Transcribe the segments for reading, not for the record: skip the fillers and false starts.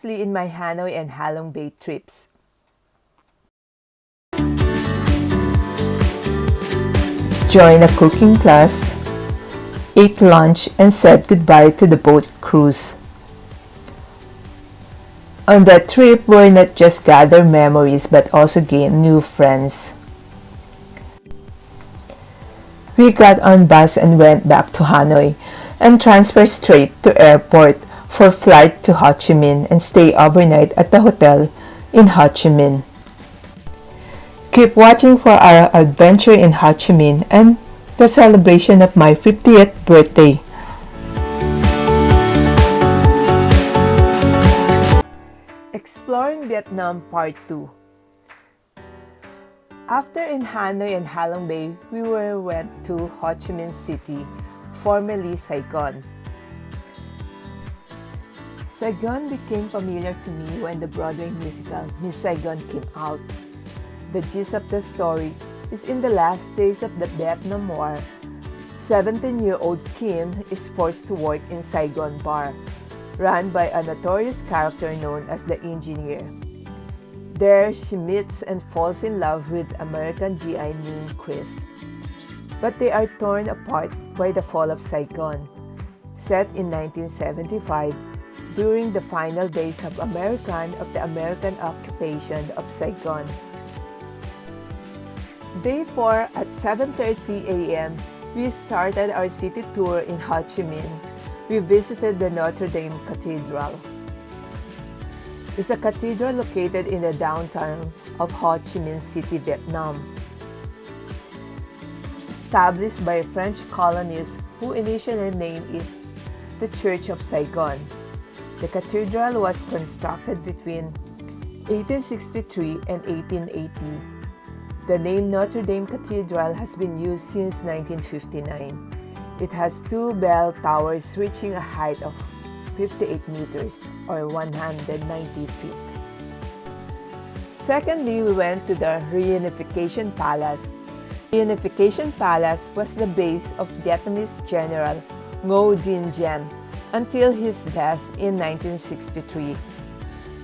mostly in my Hanoi and Halong Bay trips. Joined a cooking class, ate lunch, and said goodbye to the boat cruise. On that trip, we not just gather memories but also gain new friends. We got on bus and went back to Hanoi and transferred straight to airport for flight to Ho Chi Minh and stay overnight at the hotel in Ho Chi Minh. Keep watching for our adventure in Ho Chi Minh and the celebration of my 50th birthday. Exploring Vietnam Part 2. After in Hanoi and Halong Bay, we went to Ho Chi Minh City, formerly Saigon. Saigon became familiar to me when the Broadway musical Miss Saigon came out. The gist of the story is in the last days of the Vietnam War, 17-year-old Kim is forced to work in Saigon bar, run by a notorious character known as the Engineer. There, she meets and falls in love with American GI named Chris. But they are torn apart by the fall of Saigon, set in 1975, during the final days of the American occupation of Saigon. Day 4 at 7:30 a.m., we started our city tour in Ho Chi Minh. We visited the Notre Dame Cathedral. It's a cathedral located in the downtown of Ho Chi Minh City, Vietnam. Established by French colonists who initially named it the Church of Saigon. The cathedral was constructed between 1863 and 1880. The name Notre Dame Cathedral has been used since 1959. It has two bell towers reaching a height of 58 meters or 190 feet. Secondly, we went to the Reunification Palace. Reunification Palace was the base of Vietnamese General Ngo Dinh Diem until his death in 1963.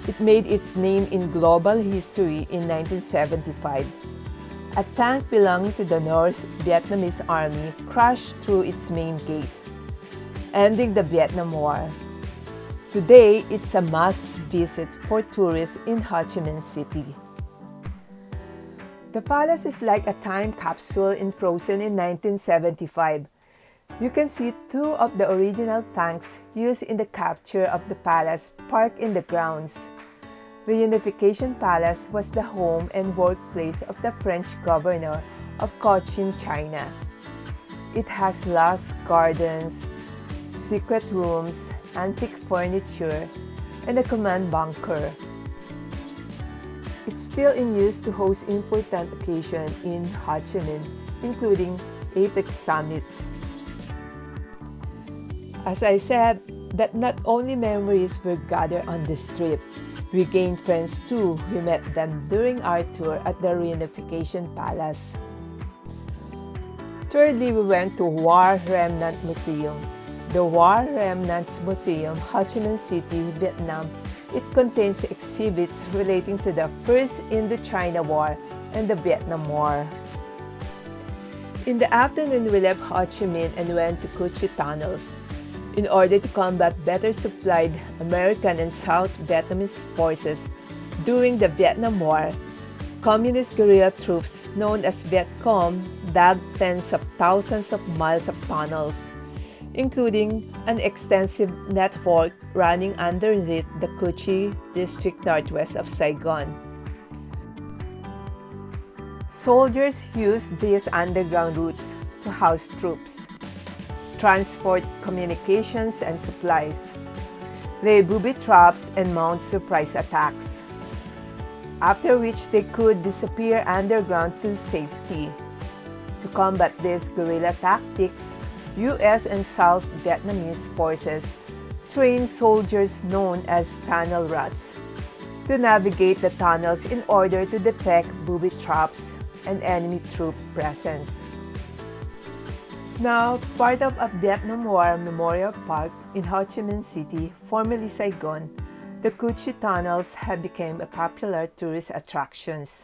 It made its name in global history in 1975. A tank belonging to the North Vietnamese Army crashed through its main gate, ending the Vietnam War. Today, it's a must-visit for tourists in Ho Chi Minh City. The palace is like a time capsule frozen in 1975. You can see two of the original tanks used in the capture of the palace parked in the grounds. The Reunification Palace was the home and workplace of the French governor of Cochin, China. It has lush gardens, secret rooms, antique furniture, and a command bunker. It's still in use to host important occasions in Ho Chi Minh, including APEC summits. As I said, that not only memories were gathered on this trip, we gained friends too. We met them during our tour at the Reunification Palace. Thirdly, we went to War Remnant Museum. The War Remnants Museum, Ho Chi Minh City, Vietnam. It contains exhibits relating to the First Indochina War and the Vietnam War. In the afternoon, we left Ho Chi Minh and went to Cu Chi Tunnels. In order to combat better supplied American and South Vietnamese forces during the Vietnam War, Communist guerrilla troops known as Viet Cong dug tens of thousands of miles of tunnels, including an extensive network running underneath the Cu Chi district northwest of Saigon. Soldiers used these underground routes to house troops, transport communications and supplies, lay booby traps, and mount surprise attacks, after which they could disappear underground to safety. To combat these guerrilla tactics, U.S. and South Vietnamese forces trained soldiers known as tunnel rats to navigate the tunnels in order to detect booby traps and enemy troop presence. Now, part of a Vietnam War Memorial Park in Ho Chi Minh City, formerly Saigon, The Cuchi tunnels have become a popular tourist attractions.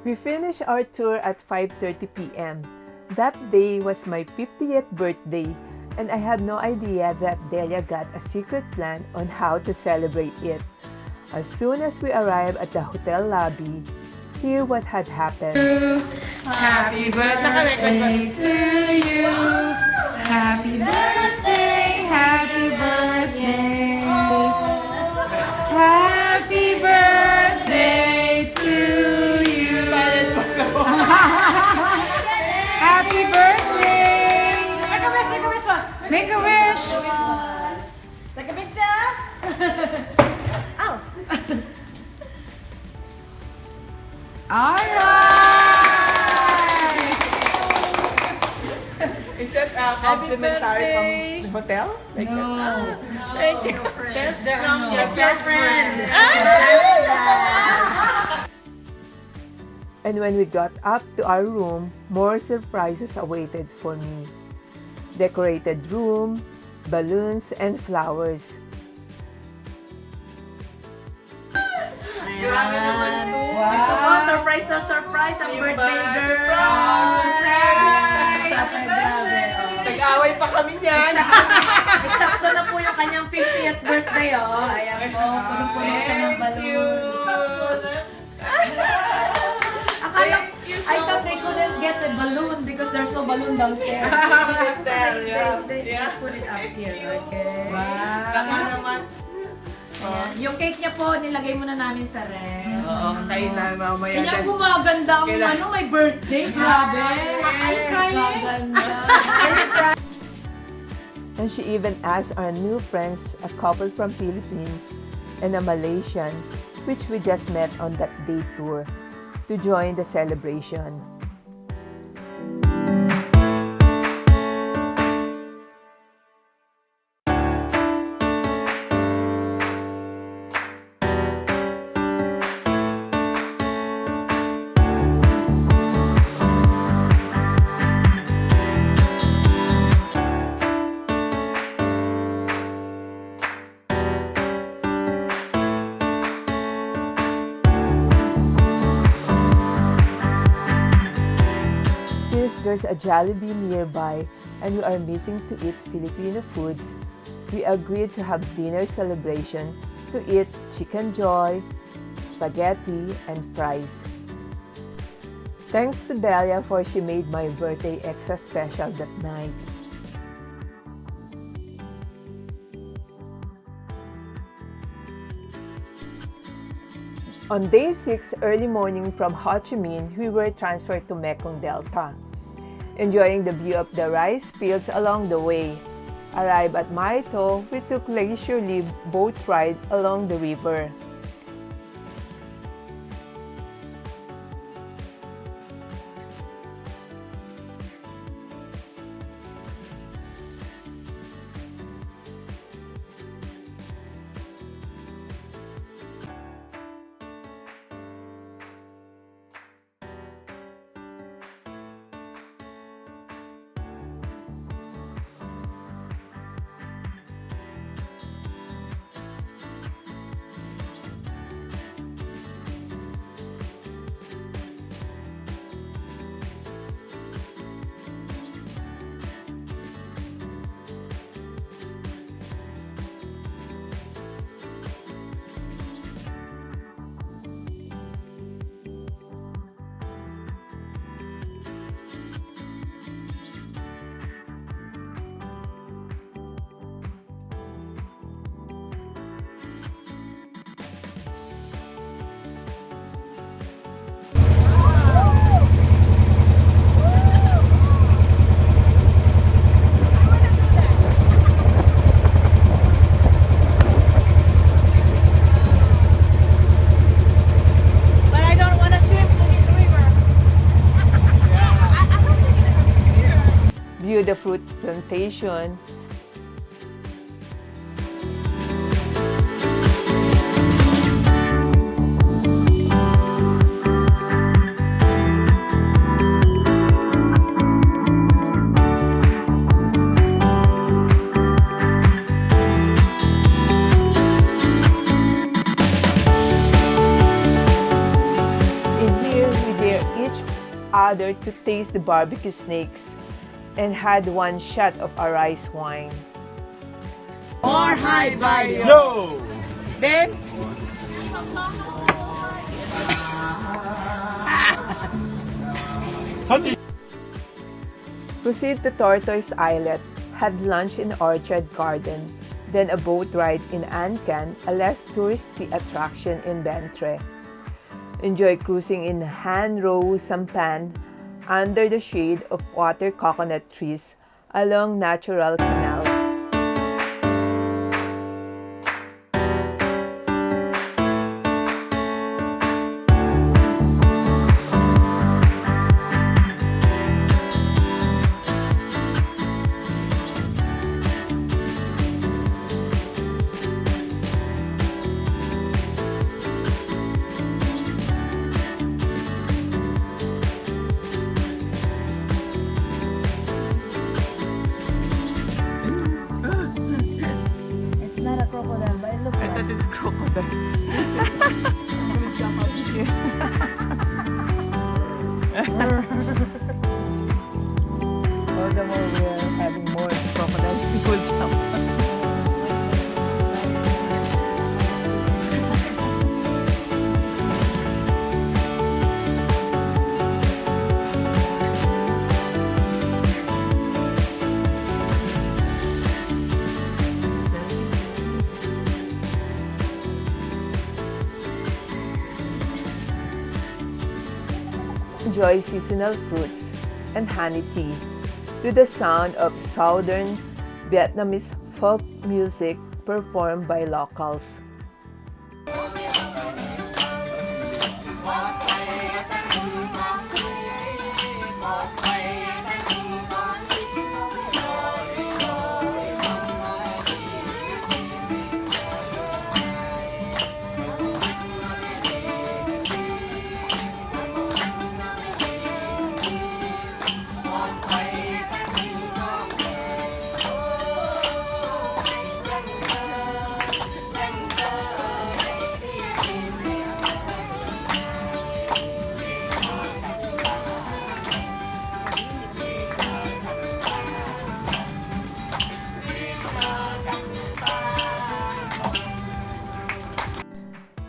We finished our tour at 5:30 p.m. That day was my 50th birthday, and I had no idea that Delia got a secret plan on how to celebrate it. As soon as we arrived at the hotel lobby, hear what had happened. Happy birthday to you. Happy birthday, happy birthday. Happy birthday to you. Happy birthday. Make a wish, make a wish first. Make a wish. Take a picture. Alright! Is that complimentary from the hotel? No. Thank you. That's from your best friend. And when we got up to our room, more surprises awaited for me. Decorated room, balloons, and flowers. Grabe naman to. Wow! Surprise na surprise ang Simba, birthday girl. surprise! Grabe. Nag-away pa kami niyan. Eksakto na po yung kanyang 50th birthday, oh. Ayan po, punong-puno siya ng balloons. I thought they couldn't get a balloon because there's no balloon downstairs. So they put it up here, okay? Baka naman. Ayan. Yung cake niya po, nilagay muna namin sa ref. Oo, kayo na mamaya. Kanya gumaganda ang may birthday. Grabe. Ay, gaganda. And she even asked our new friends, a couple from Philippines and a Malaysian, which we just met on that day tour, to join the celebration. Since there's a Jollibee nearby and we are missing to eat Filipino foods, we agreed to have dinner celebration to eat chicken joy, spaghetti, and fries. Thanks to Delia for she made my birthday extra special that night. On day 6, early morning from Ho Chi Minh, we were transferred to Mekong Delta, enjoying the view of the rice fields along the way. Arrived at Mai Tho, we took leisurely boat ride along the river. View the fruit plantation. other to taste the barbecue snakes and had one shot of a rice wine. More high value. No! Then, Honey! Proceed to Tortoise Islet, had lunch in Orchard Garden, then a boat ride in Ancan, a less touristy attraction in Bentre. Enjoy cruising in Han Row Sampan under the shade of water coconut trees along natural canals. It's not a crocodile, but it looks I like thought it's crocodile. I'm gonna jump out here. All the more we are having more crocodiles, we will jump. Enjoy seasonal fruits and honey tea to the sound of southern Vietnamese folk music performed by locals.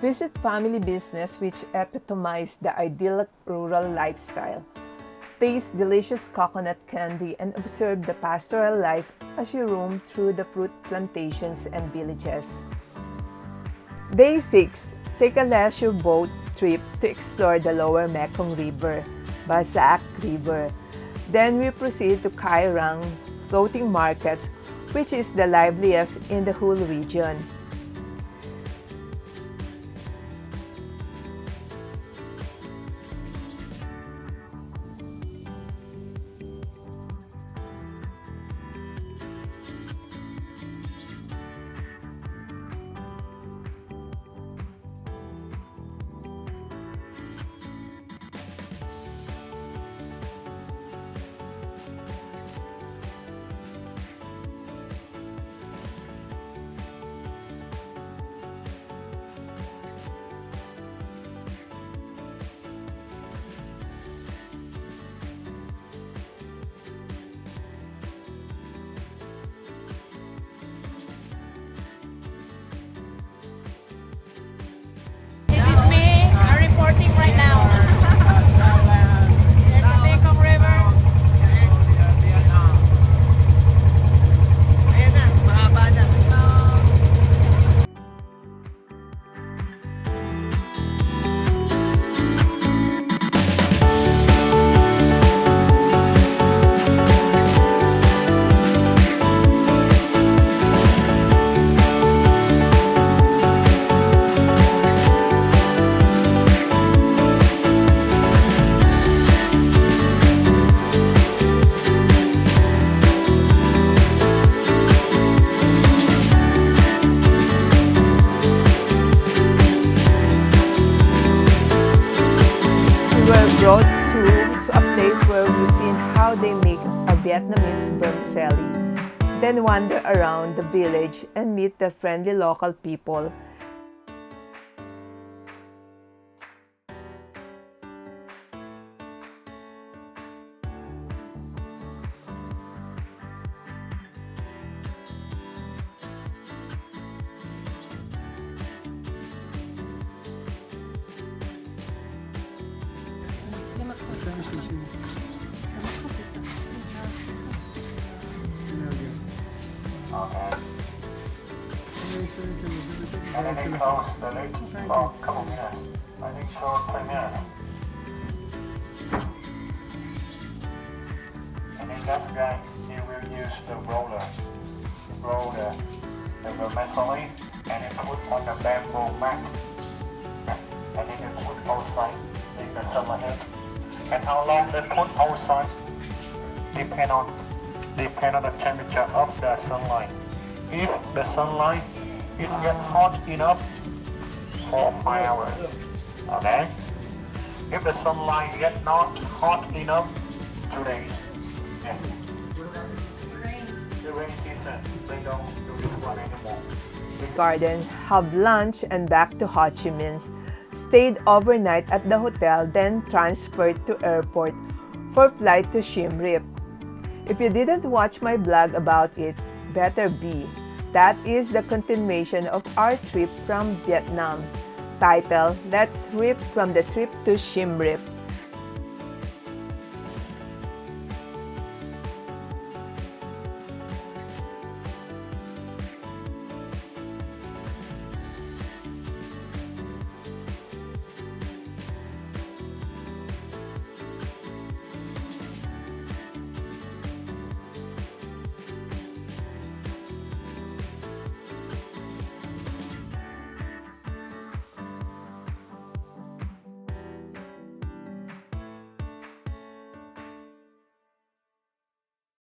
Visit family business which epitomize the idyllic rural lifestyle. Taste delicious coconut candy and observe the pastoral life as you roam through the fruit plantations and villages. Day 6. Take a leisure boat trip to explore the lower Mekong River, Basak River. Then we proceed to Kai Rang Floating Market, which is the liveliest in the whole region. This is me reporting right now. There's the Mekong River. Ayan na, mahaba na. We were brought to a place where we seen how they make a Vietnamese vermicelli. Then wander around the village and meet the friendly local people. And then they close the lid for a couple minutes. I think 2 or 3 minutes. And then that's again, you will use the roller. Roll the vermicelli and then put on the bamboo mat. And then you put outside in the summer heat. And how long they put outside depend on the temperature of the sunlight. If the sunlight is get hot enough for 5 hours, okay? If the sunlight get not hot enough, 2 days. Yeah. The rain season, they don't do this one anymore. Garden, have lunch and back to Ho Chi Minh. Stayed overnight at the hotel, then transferred to airport for flight to Siem Reap. If you didn't watch my blog about it, better be. That is the continuation of our trip from Vietnam. Title, Let's Rip from the Trip to Siem Reap.